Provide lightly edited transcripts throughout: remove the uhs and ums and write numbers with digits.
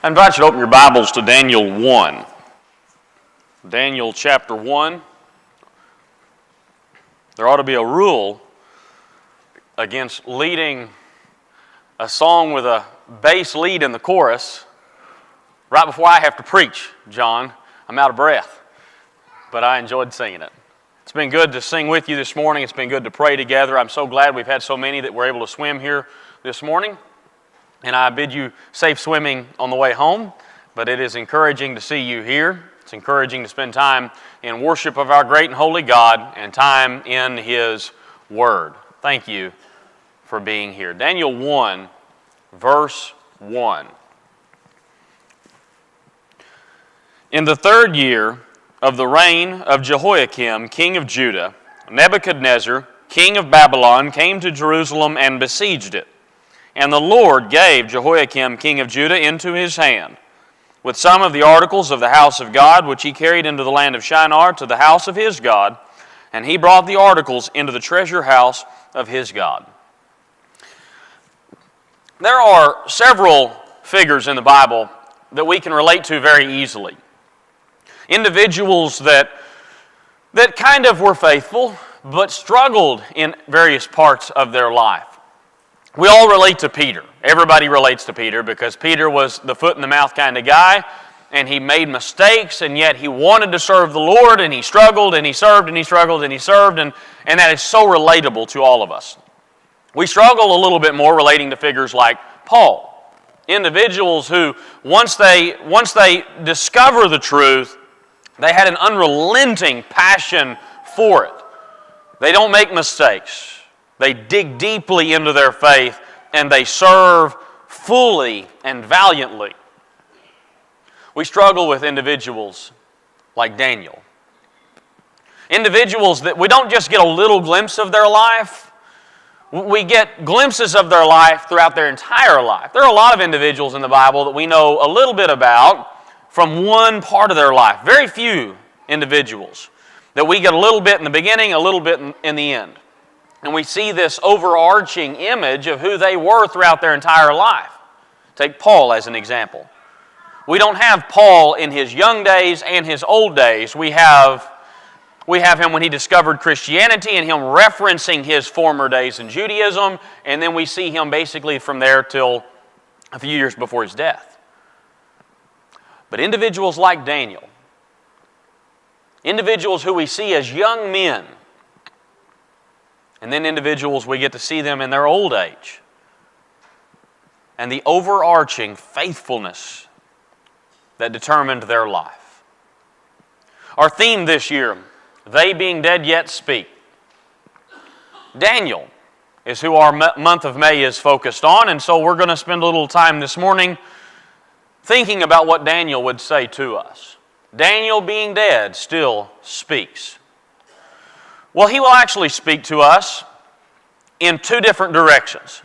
I invite you to open your Bibles to Daniel 1. Daniel chapter 1. There ought to be a rule against leading a song with a bass lead in the chorus right before I have to preach, John. I'm out of breath, but I enjoyed singing it. It's been good to sing with you this morning. It's been good to pray together. I'm so glad we've had so many that were able to swim here this morning. And I bid you safe swimming on the way home, but it is encouraging to see you here. It's encouraging to spend time in worship of our great and holy God and time in His Word. Thank you for being here. Daniel 1, verse 1. In the third year of the reign of Jehoiakim, king of Judah, Nebuchadnezzar, king of Babylon, came to Jerusalem and besieged it. And the Lord gave Jehoiakim, king of Judah, into his hand, with some of the articles of the house of God, which he carried into the land of Shinar to the house of his God, and he brought the articles into the treasure house of his God. There are several figures in the Bible that we can relate to very easily. Individuals that kind of were faithful, but struggled in various parts of their life. We all relate to Peter. Everybody relates to Peter because Peter was the foot in the mouth kind of guy, and he made mistakes, and yet he wanted to serve the Lord, and he struggled, and he served, and he struggled, and he served, and that is so relatable to all of us. We struggle a little bit more relating to figures like Paul, individuals who, once they discover the truth, they had an unrelenting passion for it. They don't make mistakes. They dig deeply into their faith, and they serve fully and valiantly. We struggle with individuals like Daniel. Individuals that we don't just get a little glimpse of their life, we get glimpses of their life throughout their entire life. There are a lot of individuals in the Bible that we know a little bit about from one part of their life. Very few individuals that we get a little bit in the beginning, a little bit in the end. And we see this overarching image of who they were throughout their entire life. Take Paul as an example. We don't have Paul in his young days and his old days. We have him when he discovered Christianity and him referencing his former days in Judaism, and then we see him basically from there till a few years before his death. But individuals like Daniel, individuals who we see as young men, and then individuals, we get to see them in their old age. And the overarching faithfulness that determined their life. Our theme this year, they being dead yet speak. Daniel is who our month of May is focused on, and so we're going to spend a little time this morning thinking about what Daniel would say to us. Daniel being dead still speaks. Well, he will actually speak to us in two different directions.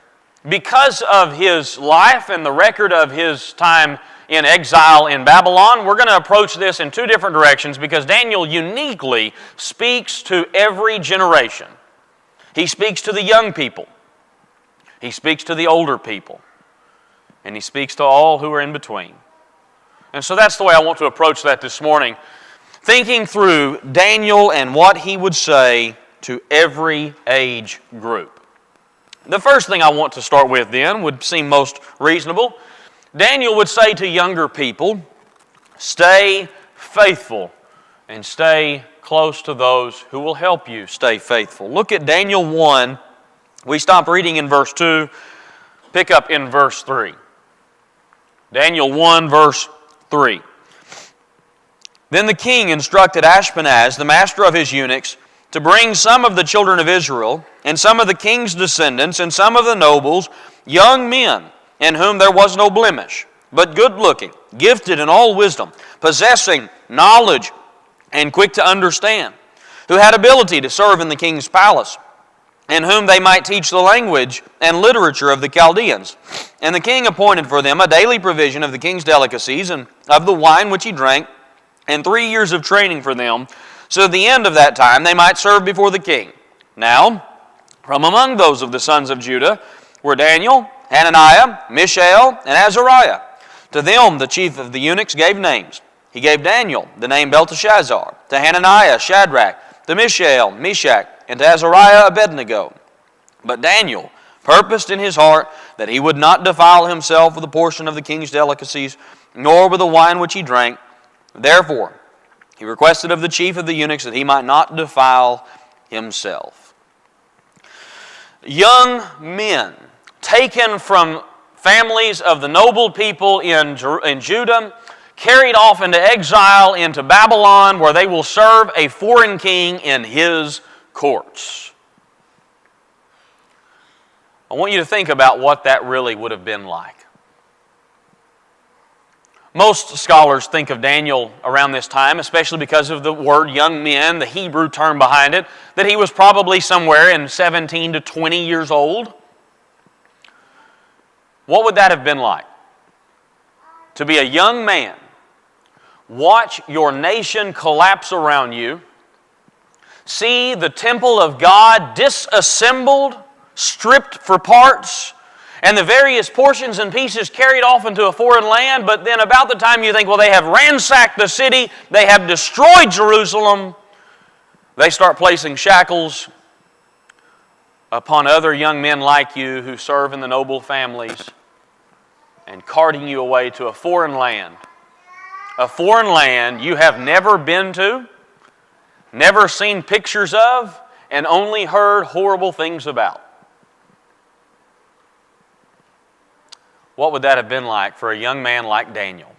Because of his life and the record of his time in exile in Babylon, we're going to approach this in two different directions because Daniel uniquely speaks to every generation. He speaks to the young people. He speaks to the older people. And he speaks to all who are in between. And so that's the way I want to approach that this morning. Thinking through Daniel and what he would say to every age group. The first thing I want to start with then would seem most reasonable. Daniel would say to younger people, stay faithful and stay close to those who will help you stay faithful. Look at Daniel 1. We stop reading in verse 2, pick up in verse 3. Daniel 1, verse 3. Then the king instructed Ashpenaz, the master of his eunuchs, to bring some of the children of Israel, and some of the king's descendants, and some of the nobles, young men, in whom there was no blemish, but good-looking, gifted in all wisdom, possessing knowledge, and quick to understand, who had ability to serve in the king's palace, and whom they might teach the language and literature of the Chaldeans. And the king appointed for them a daily provision of the king's delicacies, and of the wine which he drank, and 3 years of training for them, so at the end of that time they might serve before the king. Now, from among those of the sons of Judah were Daniel, Hananiah, Mishael, and Azariah. To them the chief of the eunuchs gave names. He gave Daniel the name Belteshazzar, to Hananiah Shadrach, to Mishael Meshach, and to Azariah Abednego. But Daniel purposed in his heart that he would not defile himself with a portion of the king's delicacies, nor with the wine which he drank. Therefore he requested of the chief of the eunuchs that he might not defile himself. Young men taken from families of the noble people in Judah, carried off into exile into Babylon, where they will serve a foreign king in his courts. I want you to think about what that really would have been like. Most scholars think of Daniel around this time, especially because of the word young men, the Hebrew term behind it, that he was probably somewhere in 17 to 20 years old. What would that have been like? To be a young man, watch your nation collapse around you, see the temple of God disassembled, stripped for parts, and the various portions and pieces carried off into a foreign land, but then about the time you think, well, they have ransacked the city, they have destroyed Jerusalem, they start placing shackles upon other young men like you who serve in the noble families and carting you away to a foreign land you have never been to, never seen pictures of, and only heard horrible things about. What would that have been like for a young man like Daniel?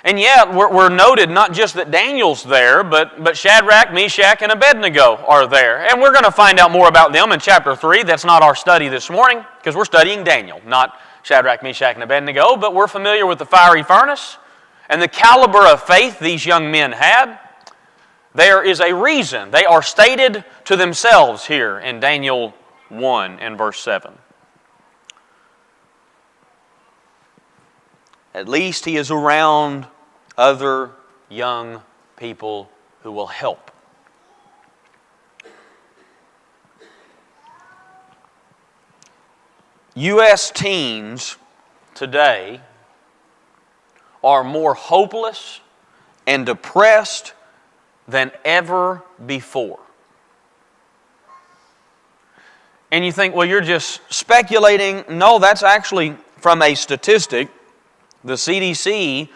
And yet, we're noted not just that Daniel's there, but Shadrach, Meshach, and Abednego are there. And we're going to find out more about them in chapter 3. That's not our study this morning, because we're studying Daniel, not Shadrach, Meshach, and Abednego. But we're familiar with the fiery furnace and the caliber of faith these young men had. There is a reason. They are stated to themselves here in Daniel 1 and verse 7. At least he is around other young people who will help. U.S. teens today are more hopeless and depressed than ever before. And you think, well, you're just speculating. No, that's actually from a statistic. The CDC,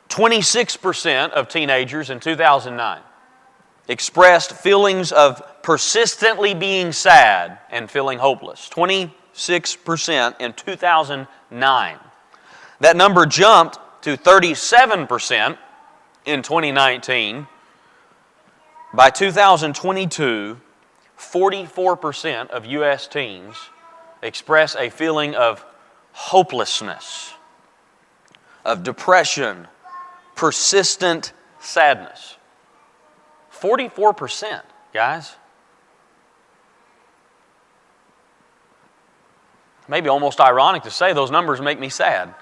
26% of teenagers in 2009 expressed feelings of persistently being sad and feeling hopeless. 26% in 2009. That number jumped to 37% in 2019. By 2022, 44% of U.S. teens express a feeling of hopelessness, of depression, persistent sadness. 44%, guys. Maybe almost ironic to say those numbers make me sad.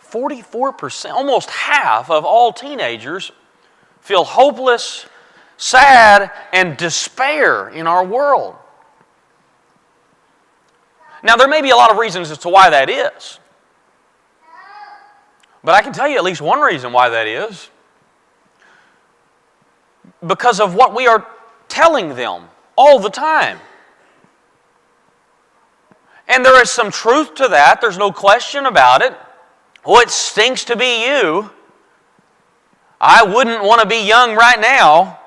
44%, almost half of all teenagers feel hopeless, sad, and despair in our world. Now, there may be a lot of reasons as to why that is. But I can tell you at least one reason why that is. Because of what we are telling them all the time. And there is some truth to that. There's no question about it. Oh, it stinks to be you. I wouldn't want to be young right now.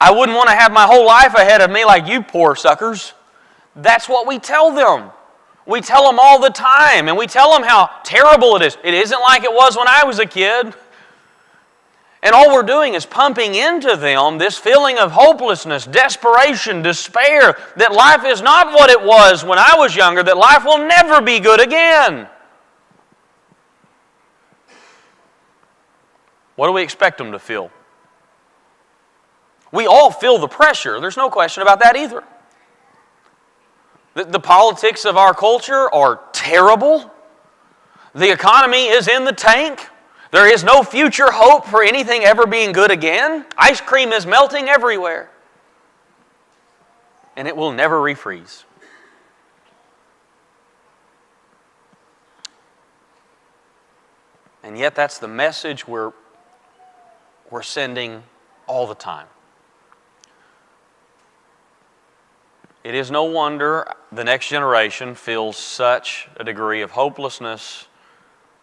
I wouldn't want to have my whole life ahead of me like you poor suckers. That's what we tell them. We tell them all the time, and we tell them how terrible it is. It isn't like it was when I was a kid. And all we're doing is pumping into them this feeling of hopelessness, desperation, despair, that life is not what it was when I was younger, that life will never be good again. What do we expect them to feel? We all feel the pressure. There's no question about that either. The politics of our culture are terrible. The economy is in the tank. There is no future hope for anything ever being good again. Ice cream is melting everywhere. And it will never refreeze. And yet that's the message we're sending all the time. It is no wonder the next generation feels such a degree of hopelessness,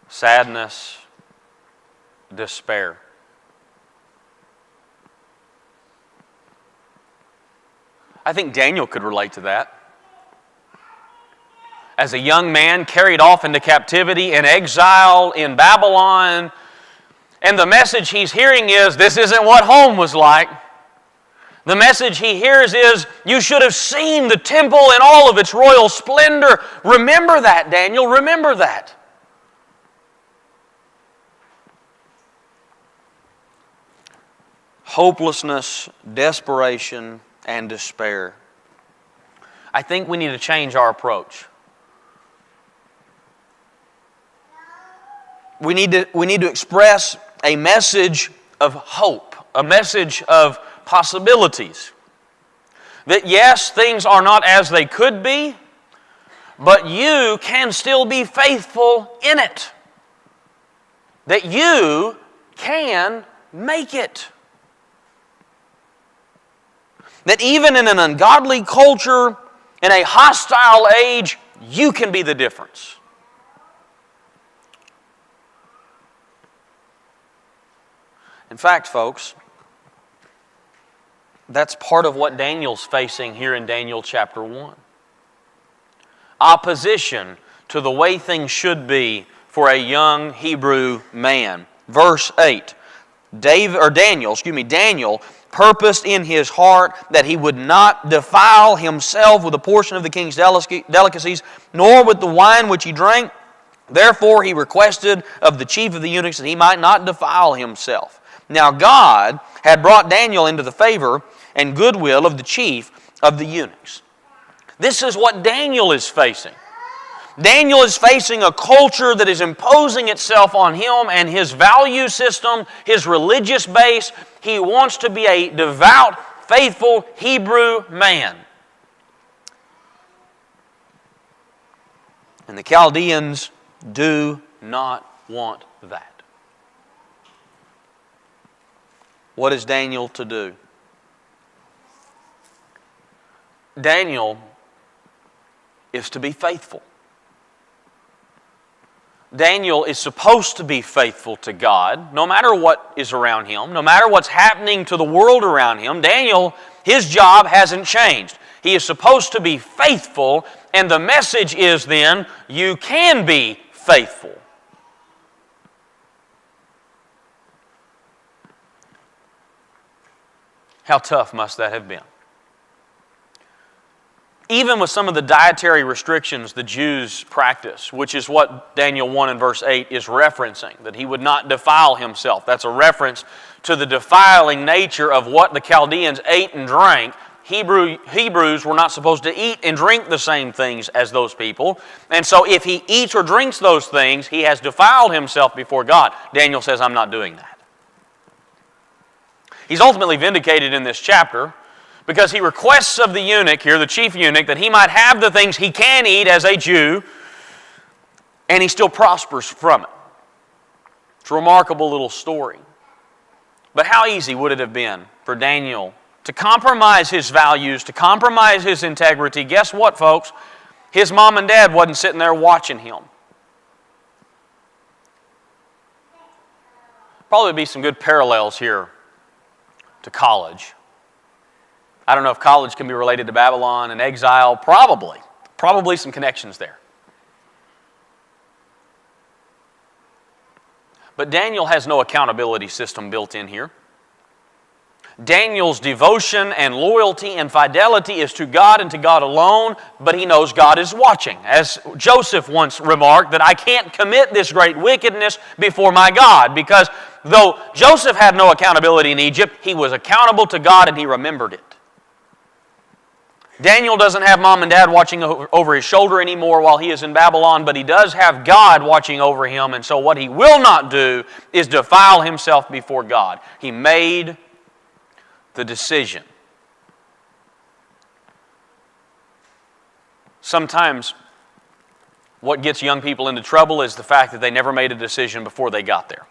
sadness, despair. I think Daniel could relate to that. As a young man carried off into captivity in exile in Babylon, and the message he's hearing is, this isn't what home was like. The message he hears is, you should have seen the temple in all of its royal splendor. Remember that, Daniel, remember that. Hopelessness, desperation, and despair. I think we need to change our approach. We need to express a message of hope, a message of possibilities. That yes, things are not as they could be, but you can still be faithful in it. That you can make it. That even in an ungodly culture, in a hostile age, you can be the difference. In fact, folks, that's part of what Daniel's facing here in Daniel chapter 1. Opposition to the way things should be for a young Hebrew man. Verse 8, Daniel purposed in his heart that he would not defile himself with a portion of the king's delicacies, nor with the wine which he drank. Therefore he requested of the chief of the eunuchs that he might not defile himself. Now God had brought Daniel into the favor and goodwill of the chief of the eunuchs. This is what Daniel is facing. Daniel is facing a culture that is imposing itself on him and his value system, his religious base. He wants to be a devout, faithful Hebrew man. And the Chaldeans do not want that. What is Daniel to do? Daniel is to be faithful. Daniel is supposed to be faithful to God, no matter what is around him, no matter what's happening to the world around him. Daniel, his job hasn't changed. He is supposed to be faithful, and the message is then, you can be faithful. How tough must that have been? Even with some of the dietary restrictions the Jews practice, which is what Daniel 1 and verse 8 is referencing, that he would not defile himself. That's a reference to the defiling nature of what the Chaldeans ate and drank. Hebrews were not supposed to eat and drink the same things as those people. And so if he eats or drinks those things, he has defiled himself before God. Daniel says, I'm not doing that. He's ultimately vindicated in this chapter because he requests of the eunuch here, the chief eunuch, that he might have the things he can eat as a Jew, and he still prospers from it. It's a remarkable little story. But how easy would it have been for Daniel to compromise his values, to compromise his integrity? Guess what, folks? His mom and dad wasn't sitting there watching him. Probably be some good parallels here to college. I don't know if college can be related to Babylon and exile. Probably some connections there. But Daniel has no accountability system built in here. Daniel's devotion and loyalty and fidelity is to God and to God alone, but he knows God is watching. As Joseph once remarked, that I can't commit this great wickedness before my God, because though Joseph had no accountability in Egypt, he was accountable to God and he remembered it. Daniel doesn't have mom and dad watching over his shoulder anymore while he is in Babylon, but he does have God watching over him, and so what he will not do is defile himself before God. He made the decision. Sometimes What gets young people into trouble is the fact that they never made a decision before they got there.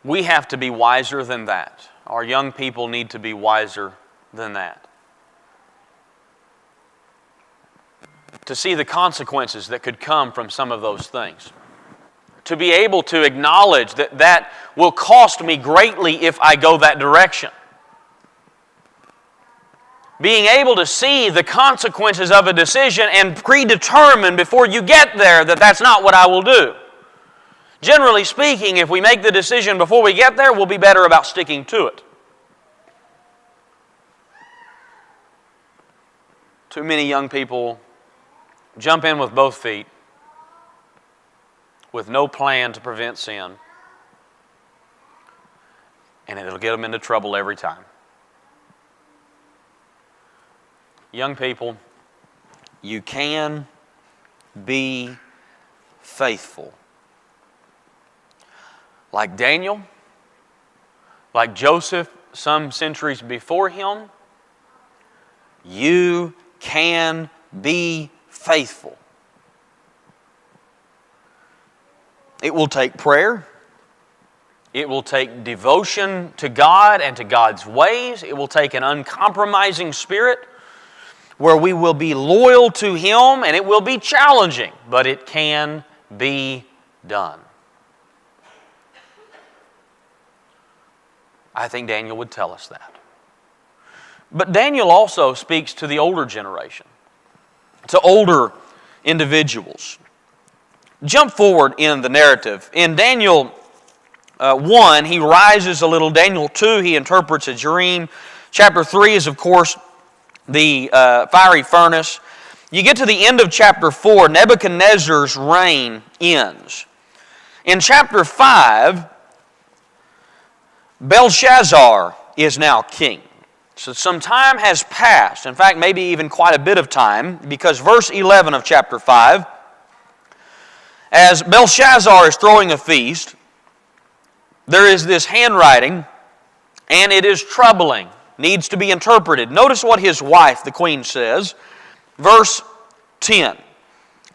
We have to be wiser than that. Our young people need to be wiser than that. To see the consequences that could come from some of those things. To be able to acknowledge that that will cost me greatly if I go that direction. Being able to see the consequences of a decision and predetermine before you get there that that's not what I will do. Generally speaking, if we make the decision before we get there, we'll be better about sticking to it. Too many young people jump in with both feet with no plan to prevent sin, and it'll get them into trouble every time. Young people, you can be faithful. Like Daniel, like Joseph some centuries before him, you can be faithful. It will take prayer. It will take devotion to God and to God's ways. It will take an uncompromising spirit where we will be loyal to Him, and it will be challenging, but it can be done. I think Daniel would tell us that. But Daniel also speaks to the older generation, to older individuals. Jump forward in the narrative. In Daniel 1, he rises a little. Daniel 2, he interprets a dream. Chapter 3 is, of course, the fiery furnace. You get to the end of chapter 4, Nebuchadnezzar's reign ends. In chapter 5, Belshazzar is now king. So some time has passed. In fact, maybe even quite a bit of time, because verse 11 of chapter 5, as Belshazzar is throwing a feast, there is this handwriting, and it is troubling, needs to be interpreted. Notice what his wife, the queen, says. Verse 10.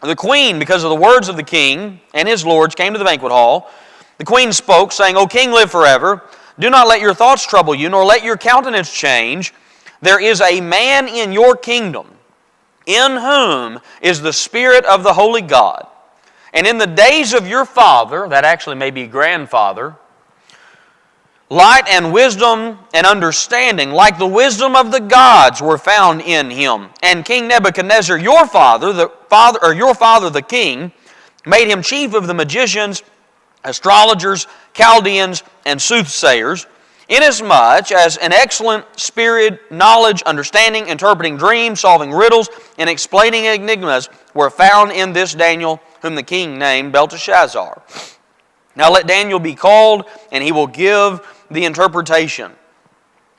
The queen, because of the words of the king and his lords, came to the banquet hall. The queen spoke, saying, O king, live forever. Do not let your thoughts trouble you, nor let your countenance change. There is a man in your kingdom, in whom is the Spirit of the Holy God. And in the days of your father, that actually may be grandfather, light and wisdom and understanding, like the wisdom of the gods, were found in him. And King Nebuchadnezzar, your father, the king, made him chief of the magicians, astrologers, Chaldeans, and soothsayers, inasmuch as an excellent spirit, knowledge, understanding, interpreting dreams, solving riddles, and explaining enigmas were found in this Daniel, whom the king named Belteshazzar. Now let Daniel be called, and he will give the interpretation.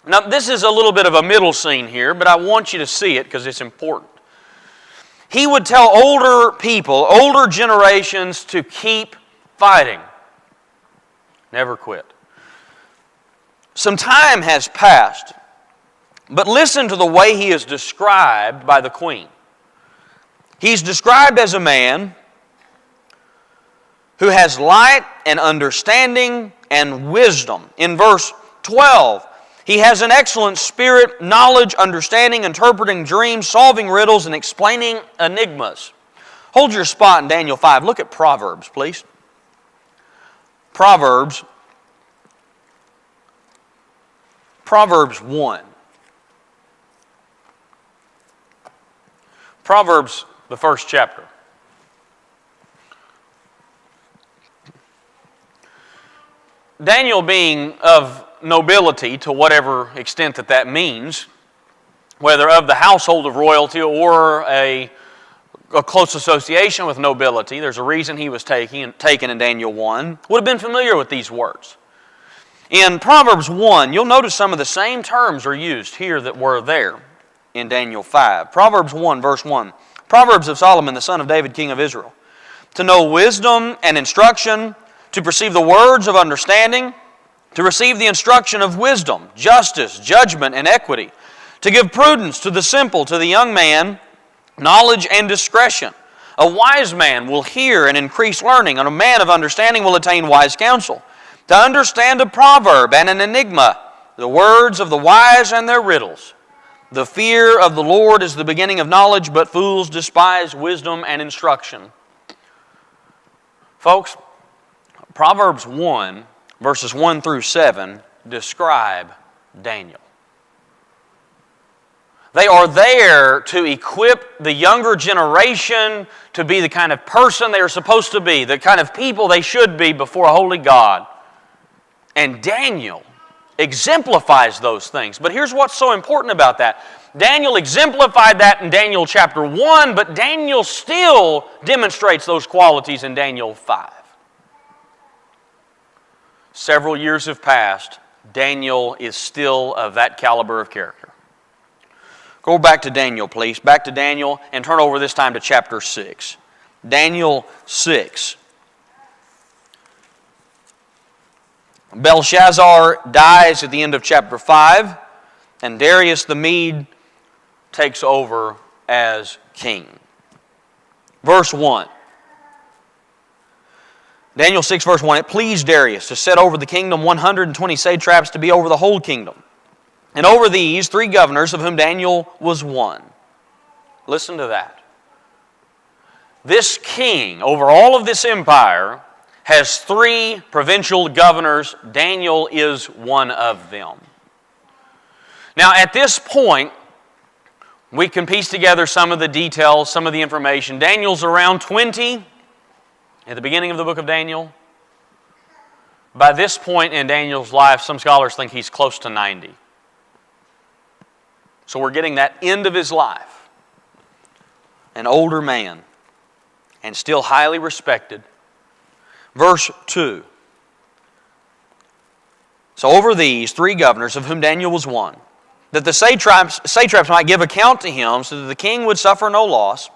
Now this is a little bit of a middle scene here, but I want you to see it because it's important. He would tell older people, older generations, to keep fighting. Never quit. Some time has passed, but listen to the way he is described by the queen. He's described as a man who has light and understanding and wisdom. In verse 12, he has an excellent spirit, knowledge, understanding, interpreting dreams, solving riddles, and explaining enigmas. Hold your spot in Daniel 5. Look at Proverbs, please. Proverbs 1. Proverbs, the first chapter. Daniel, being of nobility to whatever extent that means, whether of the household of royalty or a close association with nobility, there's a reason he was taken in Daniel 1, would have been familiar with these words. In Proverbs 1, you'll notice some of the same terms are used here that were there in Daniel 5. Proverbs 1, verse 1. Proverbs of Solomon, the son of David, king of Israel. To know wisdom and instruction, to perceive the words of understanding, to receive the instruction of wisdom, justice, judgment, and equity, to give prudence to the simple, to the young man, knowledge and discretion. A wise man will hear and increase learning, and a man of understanding will attain wise counsel. To understand a proverb and an enigma, the words of the wise and their riddles. The fear of the Lord is the beginning of knowledge, but fools despise wisdom and instruction. Folks, Proverbs 1, verses 1 through 7, describe Daniel. They are there to equip the younger generation to be the kind of person they are supposed to be, the kind of people they should be before a holy God. And Daniel exemplifies those things. But here's what's so important about that. Daniel exemplified that in Daniel chapter 1, but Daniel still demonstrates those qualities in Daniel 5. Several years have passed. Daniel is still of that caliber of character. Go back to Daniel, please. Back to Daniel and turn over this time to chapter 6. Daniel 6. Belshazzar dies at the end of chapter 5, and Darius the Mede takes over as king. Verse 1. Daniel 6, verse 1. It pleased Darius to set over the kingdom 120 satraps to be over the whole kingdom. And over these 3 governors, of whom Daniel was one. Listen to that. This king, over all of this empire, has 3 provincial governors. Daniel is one of them. Now, at this point, we can piece together some of the details, some of the information. Daniel's around 20 at the beginning of the book of Daniel. By this point in Daniel's life, some scholars think he's close to 90. So we're getting that end of his life. An older man, and still highly respected. Verse 2. So over these 3 governors, of whom Daniel was one, that the satraps might give account to him, so that the king would suffer no loss.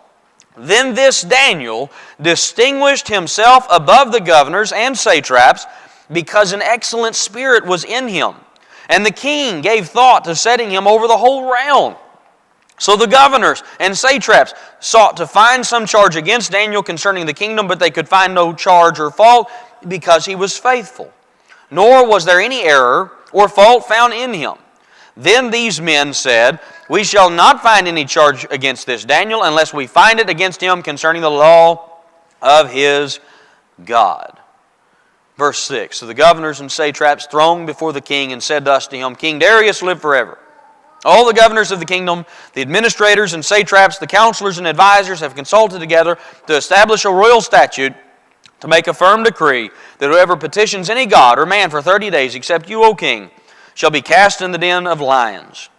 Then this Daniel distinguished himself above the governors and satraps, because an excellent spirit was in him. And the king gave thought to setting him over the whole realm. So the governors and satraps sought to find some charge against Daniel concerning the kingdom, but they could find no charge or fault, because he was faithful. Nor was there any error or fault found in him. Then these men said, we shall not find any charge against this Daniel, unless we find it against him concerning the law of his God. Verse 6. So the governors and satraps thronged before the king and said thus to him, King Darius, live forever. All the governors of the kingdom, the administrators and satraps, the counselors and advisors have consulted together to establish a royal statute to make a firm decree that whoever petitions any god or man for 30 days, except you, O king, shall be cast in the den of lions.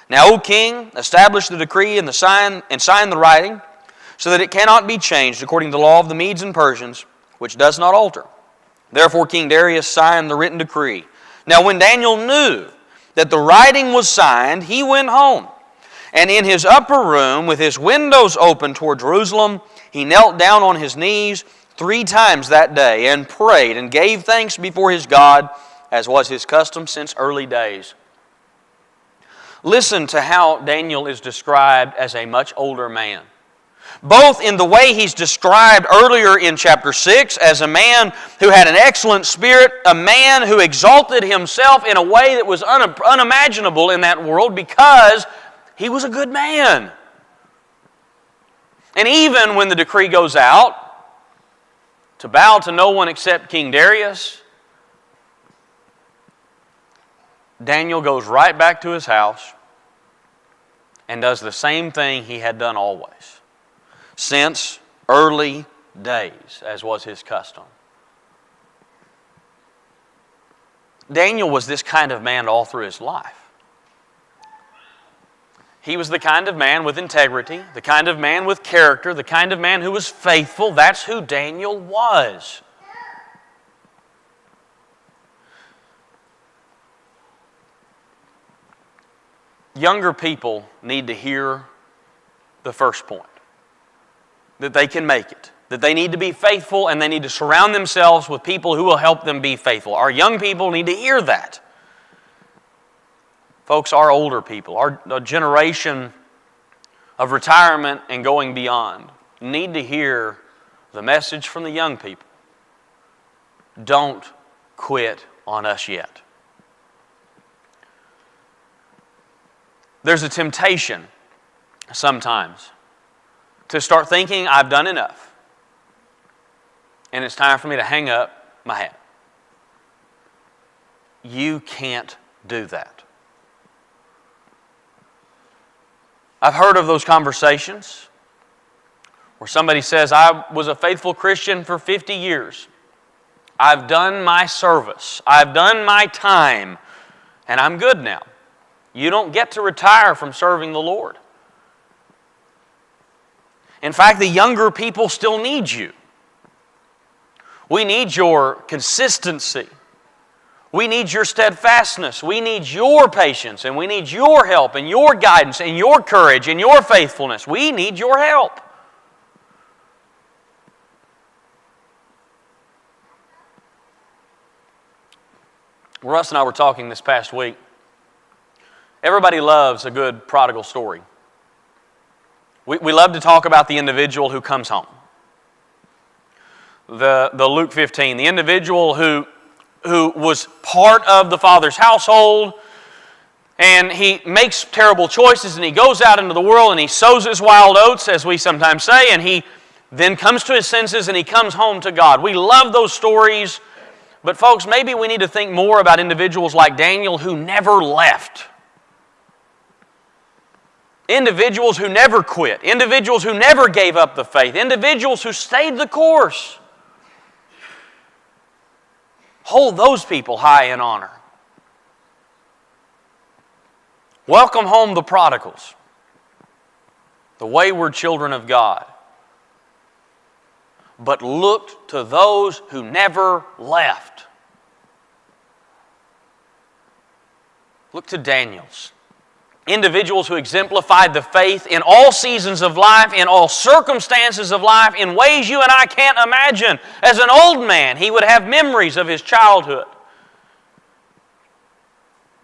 Now, O king, establish the decree and sign the writing, so that it cannot be changed according to the law of the Medes and Persians, which does not alter. Therefore King Darius signed the written decree. Now when Daniel knew that the writing was signed, he went home. And in his upper room, with his windows open toward Jerusalem, he knelt down on his knees 3 times that day and prayed and gave thanks before his God, as was his custom since early days. Listen to how Daniel is described as a much older man. Both in the way he's described earlier in chapter 6 as a man who had an excellent spirit, a man who exalted himself in a way that was unimaginable in that world because he was a good man. And even when the decree goes out to bow to no one except King Darius, Daniel goes right back to his house and does the same thing he had done always, since early days, as was his custom. Daniel was this kind of man all through his life. He was the kind of man with integrity, the kind of man with character, the kind of man who was faithful. That's who Daniel was. Younger people need to hear the first point, that they can make it, that they need to be faithful, and they need to surround themselves with people who will help them be faithful. Our young people need to hear that. Folks, our older people, our generation of retirement and going beyond, need to hear the message from the young people. Don't quit on us yet. There's a temptation sometimes to start thinking, I've done enough, and it's time for me to hang up my hat. You can't do that. I've heard of those conversations where somebody says, I was a faithful Christian for 50 years. I've done my service. I've done my time, and I'm good now. You don't get to retire from serving the Lord. In fact, the younger people still need you. We need your consistency. We need your steadfastness. We need your patience, and we need your help and your guidance and your courage and your faithfulness. We need your help. Russ and I were talking this past week. Everybody loves a good prodigal story. We love to talk about the individual who comes home. The Luke 15, the individual who was part of the Father's household, and he makes terrible choices, and he goes out into the world and he sows his wild oats, as we sometimes say, and he then comes to his senses and he comes home to God. We love those stories. But folks, maybe we need to think more about individuals like Daniel who never left. Individuals who never quit. Individuals who never gave up the faith. Individuals who stayed the course. Hold those people high in honor. Welcome home the prodigals, the wayward children of God. But looked to those who never left. Look to Daniel's. Individuals who exemplified the faith in all seasons of life, in all circumstances of life, in ways you and I can't imagine. As an old man, he would have memories of his childhood.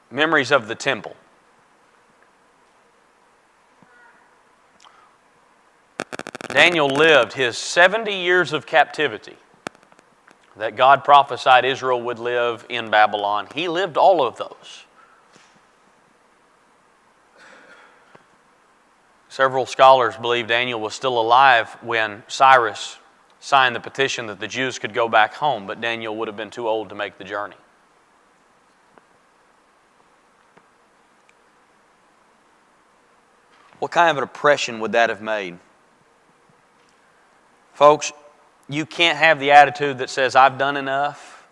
Memories of the temple. Daniel lived his 70 years of captivity that God prophesied Israel would live in Babylon. He lived all of those. Several scholars believe Daniel was still alive when Cyrus signed the petition that the Jews could go back home, but Daniel would have been too old to make the journey. What kind of an impression would that have made? Folks, you can't have the attitude that says, I've done enough.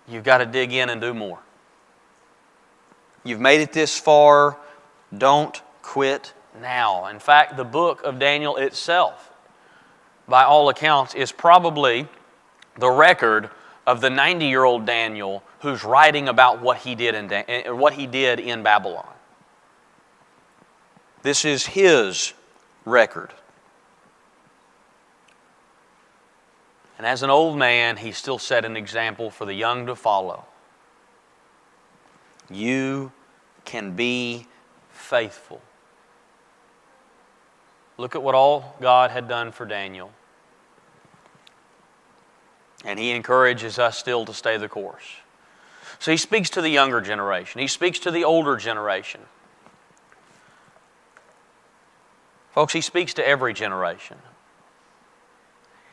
You've got to dig in and do more. You've made it this far. Don't quit now. In fact, the book of Daniel itself, by all accounts, is probably the record of the 90-year-old Daniel who's writing about what he did in Babylon. This is his record. And as an old man, he still set an example for the young to follow. You can be faithful. Look at what all God had done for Daniel. And he encourages us still to stay the course. So he speaks to the younger generation. He speaks to the older generation. Folks, he speaks to every generation.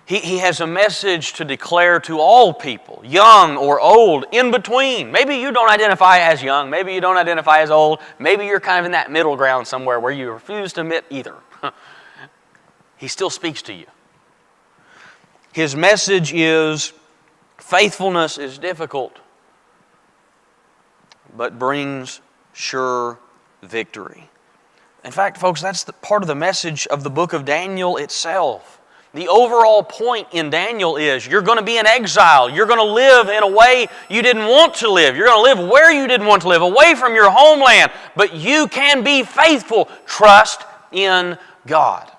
He has a message to declare to all people, young or old, in between. Maybe you don't identify as young. Maybe you don't identify as old. Maybe you're kind of in that middle ground somewhere where you refuse to admit either. He still speaks to you. His message is, faithfulness is difficult, but brings sure victory. In fact, folks, that's part of the message of the book of Daniel itself. The overall point in Daniel is you're going to be in exile. You're going to live in a way you didn't want to live. You're going to live where you didn't want to live, away from your homeland. But you can be faithful. Trust in God.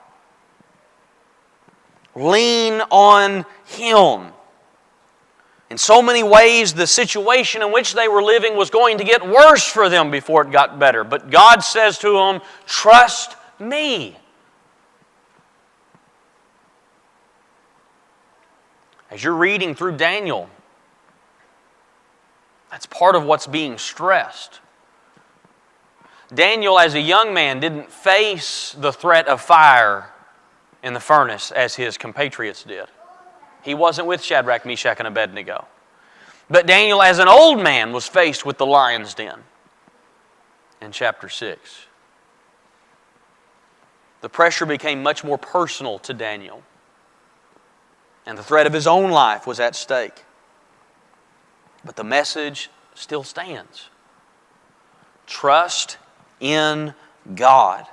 Lean on Him. In so many ways, the situation in which they were living was going to get worse for them before it got better. But God says to them, trust me. As you're reading through Daniel, that's part of what's being stressed. Daniel, as a young man, didn't face the threat of fire in the furnace as his compatriots did. He wasn't with Shadrach, Meshach, and Abednego. But Daniel, as an old man, was faced with the lion's den in chapter 6. The pressure became much more personal to Daniel, and the threat of his own life was at stake. But the message still stands. Trust in God.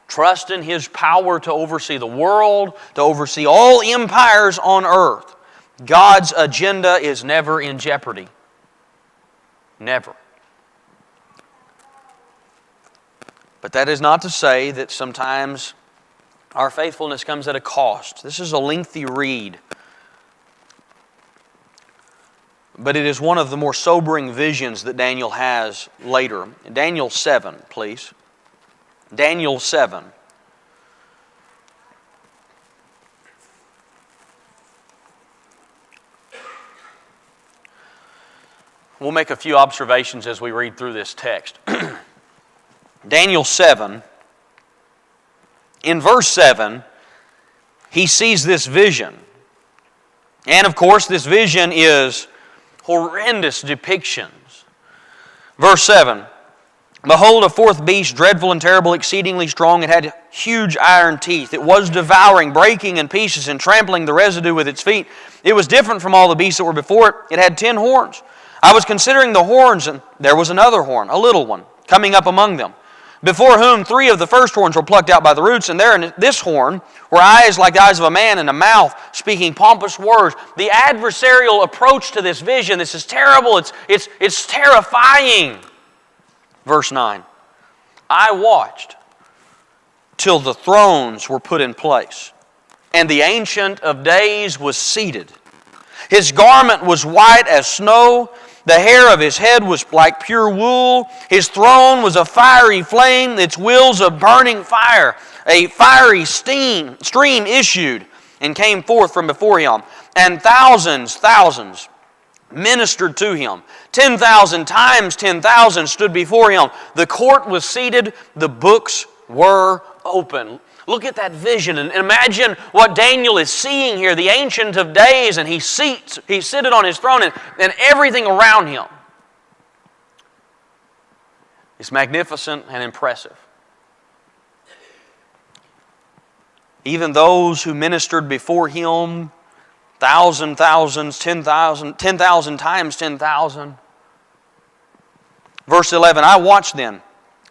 Trust in His power to oversee the world, to oversee all empires on earth. God's agenda is never in jeopardy. Never. But that is not to say that sometimes our faithfulness comes at a cost. This is a lengthy read. But it is one of the more sobering visions that Daniel has later. Daniel 7, please. Daniel 7. We'll make a few observations as we read through this text. Daniel 7, in verse 7, he sees this vision. And of course, this vision is horrendous depictions. Verse 7, behold, a fourth beast, dreadful and terrible, exceedingly strong. It had huge iron teeth. It was devouring, breaking in pieces, and trampling the residue with its feet. It was different from all the beasts that were before it. It had 10 horns. I was considering the horns, and there was another horn, a little one, coming up among them, before whom 3 of the first horns were plucked out by the roots, and there in this horn were eyes like the eyes of a man, and a mouth speaking pompous words. The adversarial approach to this vision, this is terrible, it's terrifying. Verse 9, I watched till the thrones were put in place, and the Ancient of Days was seated. His garment was white as snow, the hair of his head was like pure wool. His throne was a fiery flame, its wheels of burning fire. A fiery stream issued and came forth from before him. And thousands ministered to him. 10,000 times 10,000 stood before him. The court was seated, the books were open. Look at that vision and imagine what Daniel is seeing here. The Ancient of Days, and he's seated on his throne, and everything around him is magnificent and impressive. Even those who ministered before him, thousands, 10,000 times 10,000. Verse 11, I watched then,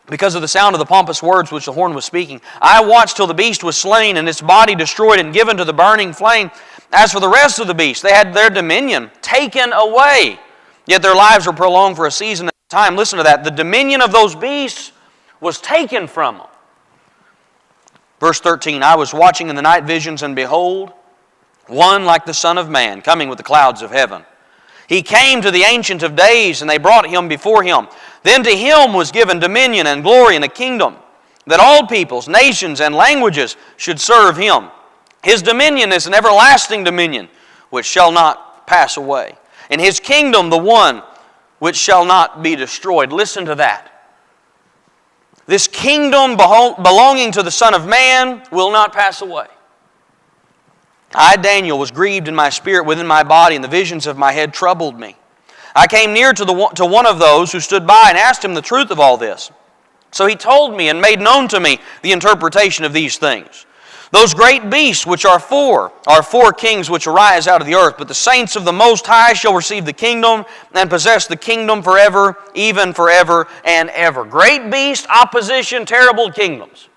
because of the sound of the pompous words which the horn was speaking. I watched till the beast was slain, and its body destroyed and given to the burning flame. As for the rest of the beasts, they had their dominion taken away, yet their lives were prolonged for a season at a time. Listen to that. The dominion of those beasts was taken from them. Verse 13, I was watching in the night visions, and behold, one like the Son of Man, coming with the clouds of heaven. He came to the Ancient of Days, and they brought him before him. Then to him was given dominion and glory and a kingdom, that all peoples, nations, and languages should serve him. His dominion is an everlasting dominion, which shall not pass away. And his kingdom, the one which shall not be destroyed. Listen to that. This kingdom belonging to the Son of Man will not pass away. I, Daniel, was grieved in my spirit within my body, and the visions of my head troubled me. I came near to one of those who stood by and asked him the truth of all this. So he told me and made known to me the interpretation of these things. Those great beasts which are four kings which arise out of the earth, but the saints of the Most High shall receive the kingdom and possess the kingdom forever, even forever and ever. Great beast, opposition, terrible kingdoms.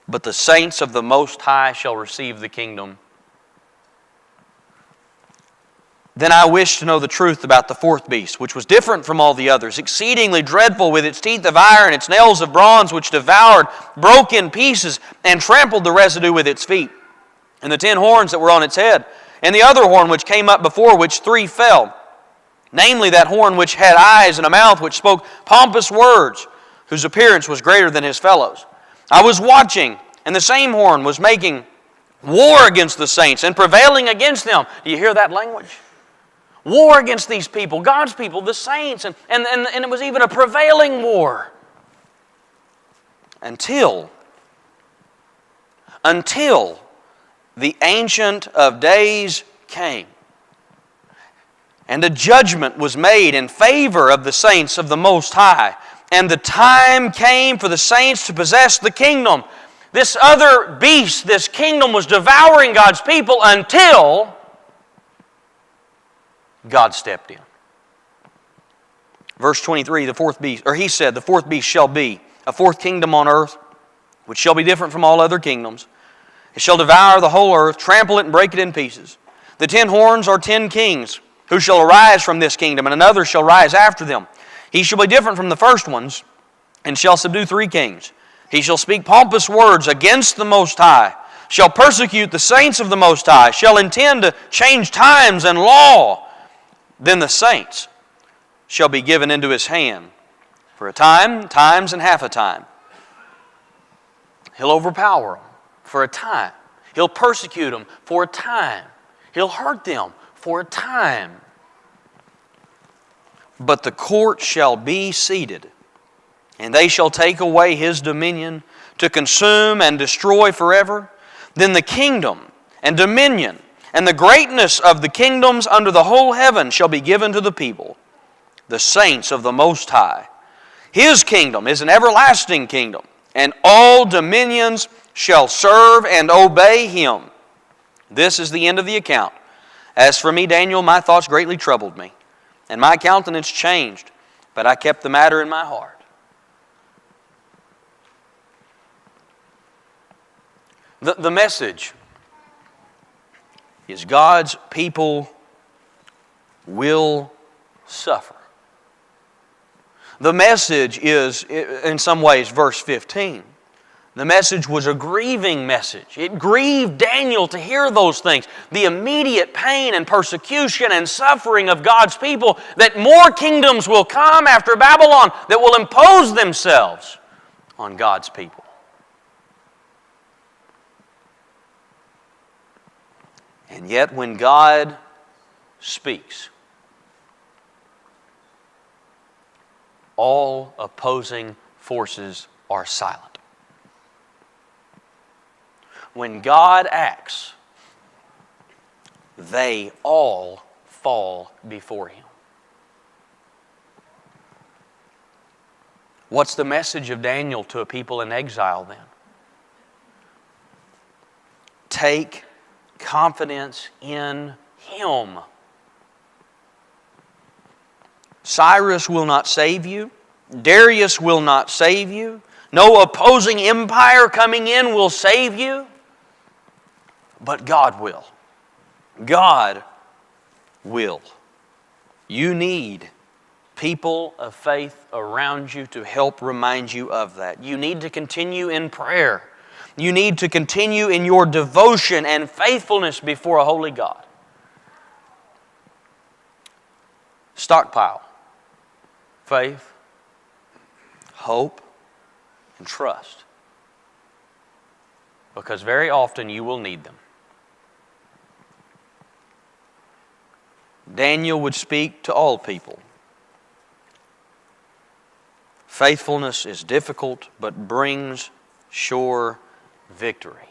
But the saints of the Most High shall receive the kingdom. Then I wished to know the truth about the fourth beast, which was different from all the others, exceedingly dreadful, with its teeth of iron, its nails of bronze, which devoured, broke in pieces, and trampled the residue with its feet. And the 10 horns that were on its head, And the other horn which came up before which 3 fell, namely that horn which had eyes and a mouth which spoke pompous words, whose appearance was greater than his fellows. I was watching, and the same horn was making war against the saints and prevailing against them. Do you hear that language? War against these people, God's people, the saints, and it was even a prevailing war. Until the Ancient of Days came, and a judgment was made in favor of the saints of the Most High, and the time came for the saints to possess the kingdom. This other beast, this kingdom, was devouring God's people until God stepped in. Verse 23, He said, the fourth beast shall be a fourth kingdom on earth, which shall be different from all other kingdoms. It shall devour the whole earth, trample it, and break it in pieces. The 10 horns are 10 kings, who shall arise from this kingdom, and another shall rise after them. He shall be different from the first ones, and shall subdue 3 kings. He shall speak pompous words against the Most High, shall persecute the saints of the Most High, shall intend to change times and law. Then the saints shall be given into his hand for a time, times, and half a time. He'll overpower them for a time. He'll persecute them for a time. He'll hurt them for a time. But the court shall be seated, and they shall take away his dominion to consume and destroy forever. Then the kingdom and dominion and the greatness of the kingdoms under the whole heaven shall be given to the people, the saints of the Most High. His kingdom is an everlasting kingdom, and all dominions shall serve and obey him. This is the end of the account. As for me, Daniel, my thoughts greatly troubled me, and my countenance changed, but I kept the matter in my heart. The message is God's people will suffer. The message is, in some ways, verse 15. The message was a grieving message. It grieved Daniel to hear those things. The immediate pain and persecution and suffering of God's people, that more kingdoms will come after Babylon that will impose themselves on God's people. And yet when God speaks, all opposing forces are silent. When God acts, they all fall before Him. What's the message of Daniel to a people in exile then? Take confidence in Him. Cyrus will not save you. Darius will not save you. No opposing empire coming in will save you. But God will. God will. You need people of faith around you to help remind you of that. You need to continue in prayer. You need to continue in your devotion and faithfulness before a holy God. Stockpile faith, hope, and trust. Because very often you will need them. Daniel would speak to all people. Faithfulness is difficult, but brings sure victory.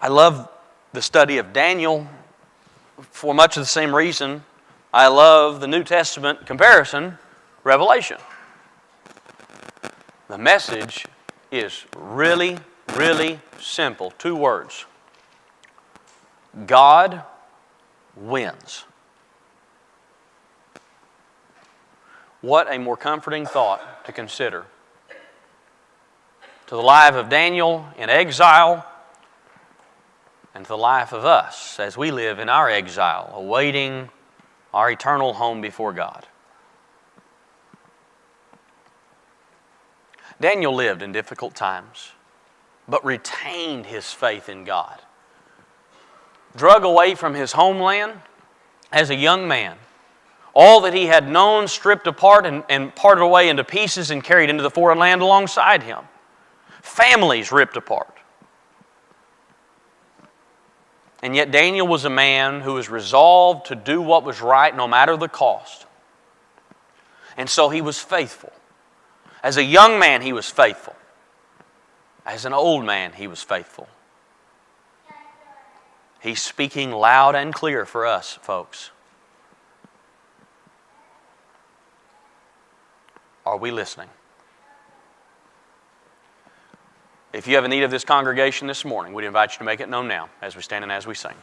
I love the study of Daniel for much of the same reason I love the New Testament comparison, Revelation. The message is really, really simple. 2 words. God wins. What a more comforting thought to consider. To the life of Daniel in exile, and to the life of us as we live in our exile, awaiting our eternal home before God. Daniel lived in difficult times. but retained his faith in God. Drug away from his homeland as a young man. All that he had known stripped apart and parted away into pieces and carried into the foreign land alongside him. Families ripped apart. And yet Daniel was a man who was resolved to do what was right no matter the cost. And so he was faithful. As a young man, he was faithful. As an old man, he was faithful. He's speaking loud and clear for us, folks. Are we listening? If you have a need of this congregation this morning, we'd invite you to make it known now as we stand and as we sing.